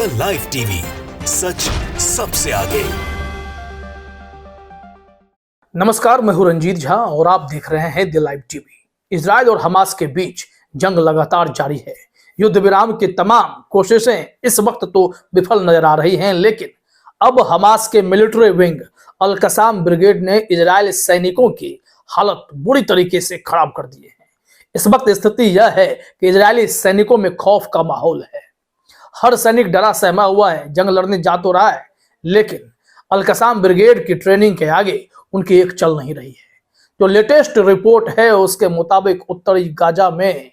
The live TV, सच सबसे आगे। नमस्कार, मैं हूं रंजीत झा और आप देख रहे हैं द लाइव टीवी। इजराइल और हमास के बीच जंग लगातार जारी है। युद्ध विराम की तमाम कोशिशें इस वक्त तो विफल नजर आ रही हैं, लेकिन अब हमास के मिलिट्री विंग अल कसाम ब्रिगेड ने इजराइल सैनिकों की हालत बुरी तरीके से खराब कर दी है। इस वक्त स्थिति यह है कि इजरायली सैनिकों में खौफ का माहौल है। हर सैनिक डरा सहमा हुआ है। जंग लड़ने जा तो रहा है, लेकिन अल कसाम ब्रिगेड की ट्रेनिंग के आगे उनकी एक चल नहीं रही है। जो लेटेस्ट रिपोर्ट है उसके मुताबिक उत्तरी गाजा में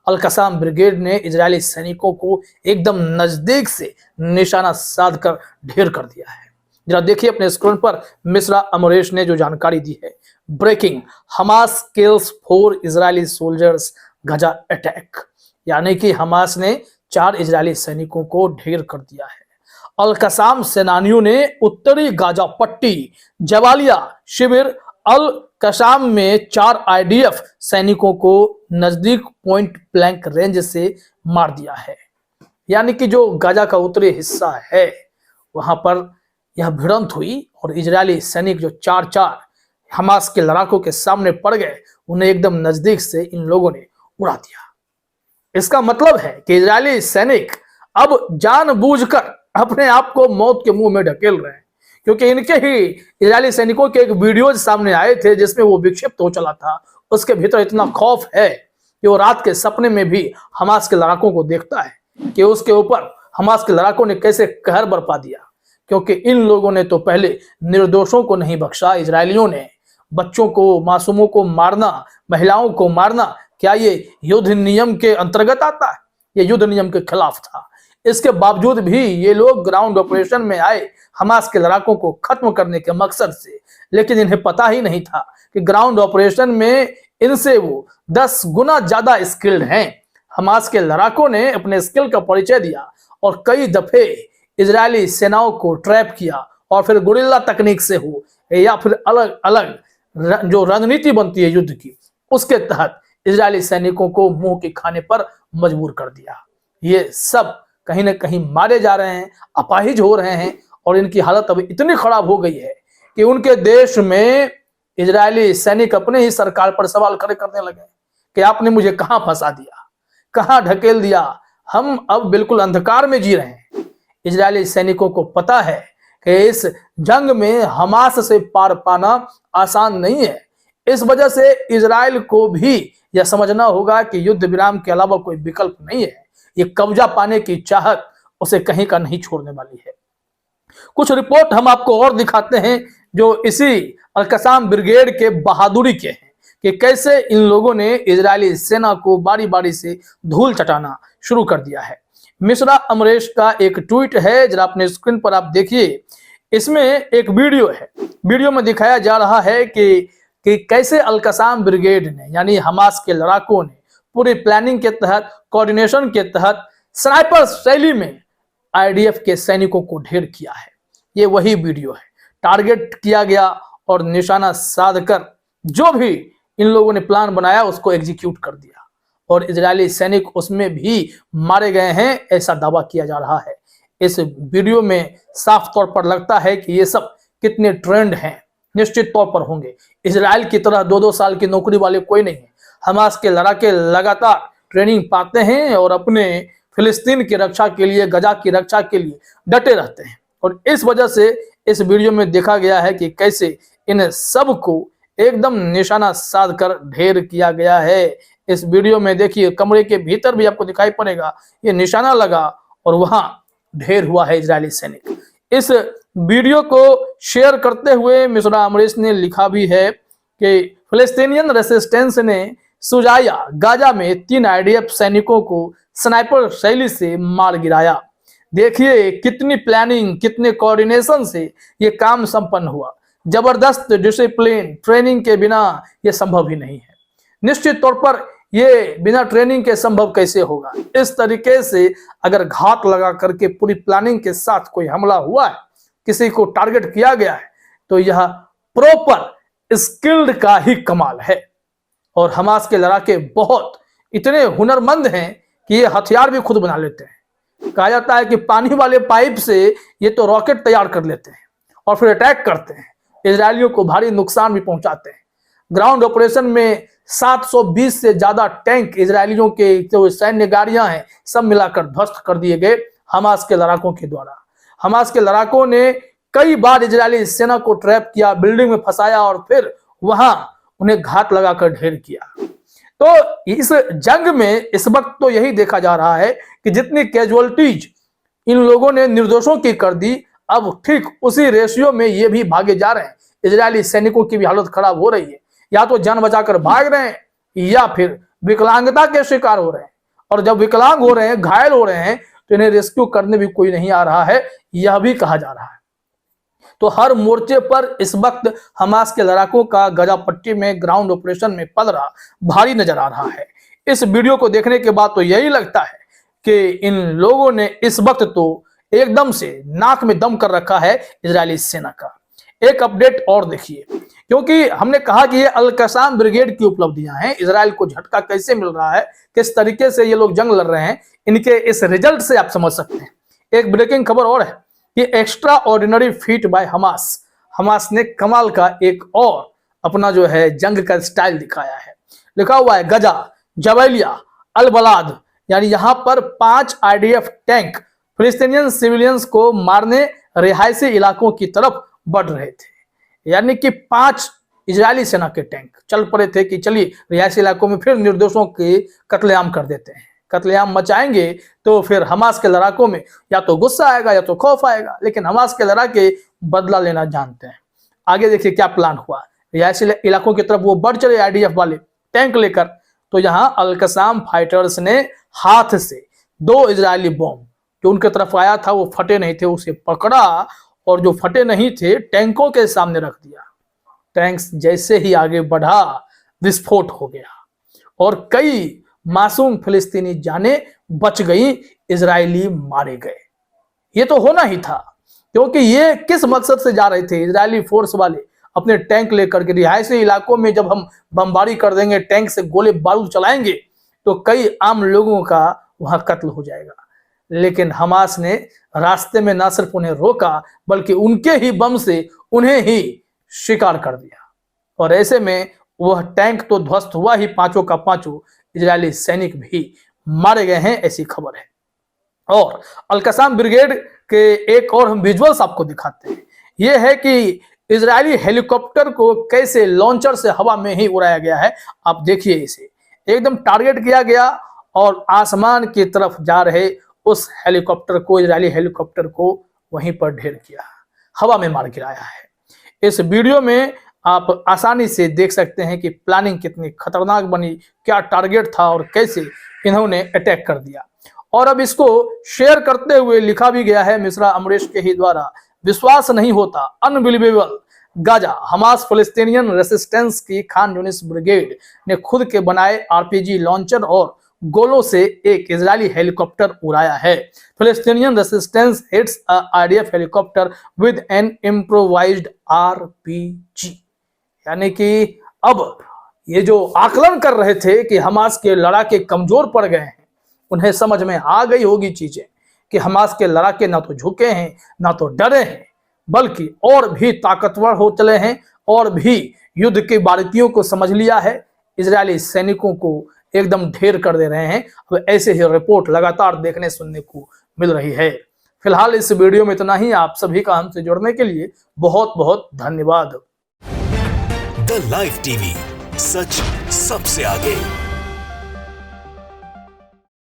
अल कसाम ब्रिगेड ने इजरायली सैनिकों को एकदम नजदीक से निशाना साध कर ढेर कर दिया है। जरा देखिए अपने स्क्रीन पर मिश्रा अमरेश ने जो जानकारी दी है। Breaking, Hamas kills 4 Israeli soldiers Gaza attack, यानी कि हमास ने 4 इजरायली सैनिकों को ढेर कर दिया है। अल कसाम सेनानियों ने उत्तरी गाजा पट्टी जबालिया शिविर अल कसाम में 4 आईडीएफ सैनिकों को नजदीक पॉइंट ब्लैंक रेंज से मार दिया है। यानी कि जो गाजा का उत्तरी हिस्सा है वहां पर यह भिड़ंत हुई और इजरायली सैनिक जो 4 हमास के लड़ाकों के सामने पड़ गए, उन्हें एकदम नजदीक से इन लोगों ने उड़ा दिया। इसका मतलब है कि इजरायली सैनिक अब जानबूझकर अपने आप को मौत के मुंह में ढकेल रहे हैं, क्योंकि इनके ही इजरायली सैनिकों के एक वीडियोज सामने आए थे जिसमें वो विक्षिप्त हो चला था। उसके भीतर इतना खौफ है कि वो रात के सपने में भी हमास के लड़ाकों को देखता है कि उसके ऊपर हमास के लड़ाकों ने कैसे कहर बरपा दिया, क्योंकि इन लोगों ने तो पहले निर्दोषों को नहीं बख्शा। इजरायलियों ने बच्चों को, मासूमों को मारना, महिलाओं को मारना, क्या ये युद्ध नियम के अंतर्गत आता है? ये युद्ध नियम के खिलाफ था। इसके बावजूद भी ये लोग ग्राउंड ऑपरेशन में आए हमास के लड़ाकों को खत्म करने के मकसद से, लेकिन इन्हें पता ही नहीं था कि ग्राउंड ऑपरेशन में इनसे वो 10 गुना ज्यादा स्किल्ड हैं। हमास के लड़ाकों ने अपने स्किल का परिचय दिया और कई दफे इजरायली सेनाओं को ट्रैप किया, और फिर गुरिल्ला तकनीक से हो या फिर अलग अलग जो रणनीति बनती है युद्ध की, उसके तहत इजरायली सैनिकों को मुंह के खाने पर मजबूर कर दिया। ये सब कहीं ना कहीं मारे जा रहे हैं, अपाहिज हो रहे हैं, और इनकी हालत अब इतनी खराब हो गई है कि उनके देश में इजरायली सैनिक अपने ही सरकार पर सवाल खड़े करने लगे कि आपने मुझे कहां फंसा दिया, कहां ढकेल दिया, हम अब बिल्कुल अंधकार में जी रहे हैं। इजरायली सैनिकों को पता है कि इस जंग में हमास से पार पाना आसान नहीं है। इस वजह से इजराइल को भी यह समझना होगा कि युद्ध विराम के अलावा कोई विकल्प नहीं है। ये कब्जा पाने की चाहत उसे कहीं का नहीं छोड़ने वाली है। कुछ रिपोर्ट हम आपको और दिखाते हैं जो इसी अल कसाम ब्रिगेड के बहादुरी के हैं कि कैसे इन लोगों ने इजरायली सेना को बारी बारी से धूल चटाना शुरू कर दिया है। मिश्रा अमरेश का एक ट्वीट है, जरा अपने स्क्रीन पर आप देखिए। इसमें एक वीडियो है। वीडियो में दिखाया जा रहा है कि कैसे अल कसाम ब्रिगेड ने, यानी हमास के लड़ाकों ने पूरी प्लानिंग के तहत, कोऑर्डिनेशन के तहत स्नाइपर शैली में आईडीएफ के सैनिकों को ढेर किया है। ये वही वीडियो है। टारगेट किया गया और निशाना साधकर जो भी इन लोगों ने प्लान बनाया उसको एग्जीक्यूट कर दिया, और इजरायली सैनिक उसमें भी मारे गए हैं, ऐसा दावा किया जा रहा है। इस वीडियो में साफ तौर पर लगता है कि ये सब कितने ट्रेंड हैं, निश्चित तौर पर होंगे। इजराइल की तरह 2-2 साल की नौकरी वाले कोई नहीं है। हमास के लड़ाके लगातार ट्रेनिंग पाते हैं और अपने फिलिस्तीन की रक्षा के लिए, गजा की रक्षा के लिए डटे रहते हैं, और इस वजह से इस वीडियो में देखा गया है कि कैसे इन सब को एकदम निशाना साध कर ढेर किया गया है। इस वीडियो में देखिए, कमरे के भीतर भी आपको दिखाई पड़ेगा ये निशाना लगा और वहां ढेर हुआ है इजरायली सैनिक। इस वीडियो को शेयर करते हुए मिश्रा अमरीश ने लिखा भी है कि फिलिस्तीनियन रेसिस्टेंस ने सुजाया गाजा में 3 आईडीएफ सैनिकों को स्नाइपर शैली से मार गिराया। देखिए कितनी प्लानिंग, कितने कोऑर्डिनेशन से ये काम संपन्न हुआ। जबरदस्त डिसिप्लिन, ट्रेनिंग के बिना ये संभव ही नहीं है। निश्चित तौर पर ये बिना ट्रेनिंग के संभव कैसे होगा? इस तरीके से अगर घात लगा करके पूरी प्लानिंग के साथ कोई हमला हुआ है, किसी को टारगेट किया गया है, तो यह प्रॉपर स्किल्ड का ही कमाल है। और हमास के लड़ाके बहुत इतने हुनरमंद हैं कि ये हथियार भी खुद बना लेते हैं। कहा जाता है कि पानी वाले पाइप से ये तो रॉकेट तैयार कर लेते हैं और फिर अटैक करते हैं, इजरायलियों को भारी नुकसान भी पहुंचाते हैं। ग्राउंड ऑपरेशन में 720 से ज्यादा टैंक, इजरायलियों के जो सैन्य गाड़ियां हैं, सब मिलाकर ध्वस्त कर दिए गए हमास के लड़ाकों के द्वारा। हमास के लड़ाकों ने कई बार इजरायली सेना को ट्रैप किया, बिल्डिंग में फंसाया और फिर वहां उन्हें घात लगाकर ढेर किया। तो इस जंग में इस वक्त तो यही देखा जा रहा है कि जितनी कैजुअलिटीज इन लोगों ने निर्दोषों की कर दी, अब ठीक उसी रेशियो में ये भी भागे जा रहे हैं। इजरायली सैनिकों की भी हालत खराब हो रही है, या तो जान बचाकर भाग रहे हैं या फिर विकलांगता के शिकार हो रहे हैं। और जब विकलांग हो रहे हैं, घायल हो रहे हैं, तो इन्हें रेस्क्यू करने भी कोई नहीं आ रहा है, यह भी कहा जा रहा है। तो हर मोर्चे पर इस वक्त हमास के लड़ाकों का गजापट्टी में ग्राउंड ऑपरेशन में पलड़ा भारी नजर आ रहा है। इस वीडियो को देखने के बाद तो यही लगता है कि इन लोगों ने इस वक्त तो एकदम से नाक में दम कर रखा है इजरायली सेना का। एक अपडेट और देखिए, क्योंकि हमने कहा कि ये अल कसाम ब्रिगेड की उपलब्धियां हैं। इजराइल को झटका कैसे मिल रहा है, किस तरीके से ये लोग जंग लड़ रहे हैं, इनके इस रिजल्ट से आप समझ सकते हैं। एक ब्रेकिंग खबर और है, ये extra ordinary feet by Hamas. Hamas ने कमाल का एक और अपना जो है जंग का स्टाइल दिखाया है। लिखा हुआ है गजा, जबैलिया, अल बलाद, यानी यहां पर 5 IDF टैंक फिलिस्तीनियन सिविलियंस को मारने रिहायशी इलाकों की तरफ बढ़ रहे थे। यानी कि 5 इजरायली सेना के टैंक चल पड़े थे कि चलिए रिहायशी इलाकों में फिर निर्दोषों के कत्लेआम कर देते हैं। कत्लेआम मचाएंगे तो फिर हमास के लड़ाकों में या तो गुस्सा आएगा या तो खौफ आएगा, लेकिन हमास के लड़ाके बदला लेना जानते हैं। आगे देखिए क्या प्लान हुआ। रिहायशी इलाकों की तरफ वो बढ़ चले IDF वाले टैंक लेकर, तो यहां अल कसाम फाइटर्स ने हाथ से 2 इजरायली बॉम्ब जो उनके तरफ आया था, वो फटे नहीं थे, उसे पकड़ा और जो फटे नहीं थे टैंकों के सामने रख दिया। टैंक्स जैसे ही आगे बढ़ा, विस्फोट हो गया और कई मासूम फिलिस्तीनी जाने बच गई, इजरायली मारे गए। ये तो होना ही था, क्योंकि ये किस मकसद से जा रहे थे इजरायली फोर्स वाले अपने टैंक लेकर के रिहायशी इलाकों में। जब हम बमबारी कर देंगे, टैंक से गोले बारूद चलाएंगे, तो कई आम लोगों का वहां कत्ल हो जाएगा। लेकिन हमास ने रास्ते में ना सिर्फ उन्हें रोका, बल्कि उनके ही बम से उन्हें ही शिकार कर दिया। और ऐसे में वह टैंक तो ध्वस्त हुआ ही, 5 का 5 इजरायली सैनिक भी मारे गए हैं, ऐसी खबर है। और अल कसाम ब्रिगेड के एक और हम विजुअल्स आपको दिखाते हैं। यह है कि इजरायली हेलीकॉप्टर को कैसे लॉन्चर से हवा में ही उड़ाया गया है। आप देखिए, इसे एकदम टारगेट किया गया और आसमान की तरफ जा रहे उस हेलीकॉप्टर को, इजरायली हेलीकॉप्टर को वहीं पर ढेर किया, हवा में मार गिराया है। इस वीडियो में आप आसानी से देख सकते हैं कि प्लानिंग कितनी खतरनाक बनी, क्या टारगेट था और कैसे इन्होंने अटैक कर दिया। और अब इसको शेयर करते हुए लिखा भी गया है मिश्रा अमरीश के ही द्वारा, विश्वास नहीं होता, अनबिलीवेबल, गाजा हमास फिलिस्तीनियन रेसिस्टेंस की खान यूनिस ब्रिगेड ने खुद के बनाए RPG लॉन्चर और गोलों से एक इजरायली हेलीकॉप्टर उड़ाया है। Palestinian resistance hits a IDF helicopter with an improvised RPG। यानी कि अब ये जो आकलन कर रहे थे कि हमास के लड़ाके कमजोर पड़ गए हैं, उन्हें समझ में आ गई होगी चीजें कि हमास के लड़ाके ना तो झुके हैं, ना तो डरे हैं, बल्कि और भी ताकतवर हो चले हैं और भी युद्ध की बारीकियों को समझ लिया है। इजरायली सैनिकों को एकदम ढेर कर दे रहे हैं। अब ऐसे ही रिपोर्ट लगातार देखने सुनने को मिल रही है। फिलहाल इस वीडियो में इतना ही। आप सभी का हमसे जुड़ने के लिए बहुत बहुत धन्यवाद। द लाइव टीवी, सच सबसे आगे।